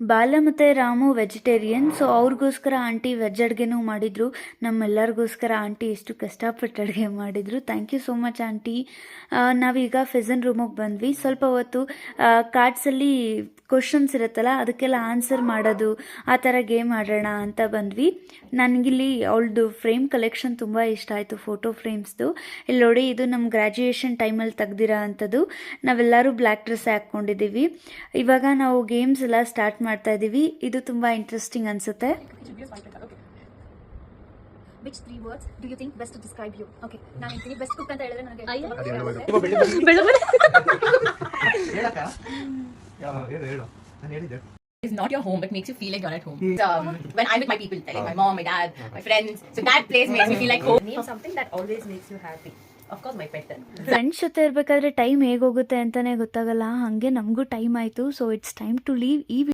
ಬಾಲ ಮತ್ತು Ramu vegetarian, so ಅವ್ರಿಗೋಸ್ಕರ ಆಂಟಿ ವೆಜ್ ಅಡುಗೆನೂ ಮಾಡಿದರು. ನಮ್ಮೆಲ್ಲರಿಗೋಸ್ಕರ ಆಂಟಿ ಎಷ್ಟು ಕಷ್ಟಪಟ್ಟು ಅಡುಗೆ ಮಾಡಿದರು. Thank you so much aunty. ನಾವೀಗ ಫಿಝನ್ ರೂಮಿಗೆ ಬಂದ್ವಿ. ಸ್ವಲ್ಪ ಹೊತ್ತು ಕಾರ್ಡ್ಸಲ್ಲಿ ಕ್ವಶನ್ಸ್ ಇರುತ್ತಲ್ಲ, ಅದಕ್ಕೆಲ್ಲ ಆನ್ಸರ್ ಮಾಡೋದು, ಆ ಥರ ಗೇಮ್ ಆಡೋಣ ಅಂತ ಬಂದ್ವಿ. ನನಗಿಲ್ಲಿ ಅವಳದು ಫ್ರೇಮ್ ಕಲೆಕ್ಷನ್ ತುಂಬ ಇಷ್ಟ ಆಯಿತು, ಫೋಟೋ ಫ್ರೇಮ್ಸ್ದು. ಇಲ್ಲಿ ನೋಡಿ, ಇದು ನಮ್ಮ ಗ್ರ್ಯಾಜುಯೇಷನ್ ಟೈಮಲ್ಲಿ ತೆಗ್ದಿರೋ ಅಂಥದ್ದು. ನಾವೆಲ್ಲರೂ ಬ್ಲ್ಯಾಕ್ ಡ್ರೆಸ್ ಹಾಕ್ಕೊಂಡಿದ್ದೀವಿ. ಇವಾಗ ನಾವು ಗೇಮ್ಸ್ ಎಲ್ಲ ಸ್ಟಾರ್ಟ್ ಮಾಡ್ತಾ ಇದ್ದೀವಿ. ಇದು ತುಂಬ ಇಂಟ್ರೆಸ್ಟಿಂಗ್ ಅನಿಸುತ್ತೆ. Which three words do you think best describe you? Okay, ನಾನು ಹೇಳ್ತೀನಿ ಬೆಸ್ಟ್ ಕುಕ್ ಅಂತ ಹೇಳಿದ್ರೆ ನನಗೆ It's not your home, but makes you feel like you're at home. When I'm with my people, like my mom, my dad, my friends, so that place makes me feel like home. Name something that always makes you happy. Of course, my pet. Friends ಜೊತೆ ಇರಬೇಕಾದ್ರೆ time ಹೇಗೋಗುತ್ತೆ ಅಂತಲೇ ಗೊತ್ತಾಗಲ್ಲ. ಹಾಗೆ ನಮಗೂ time ಆಯಿತು. So it's time to leave. ಈ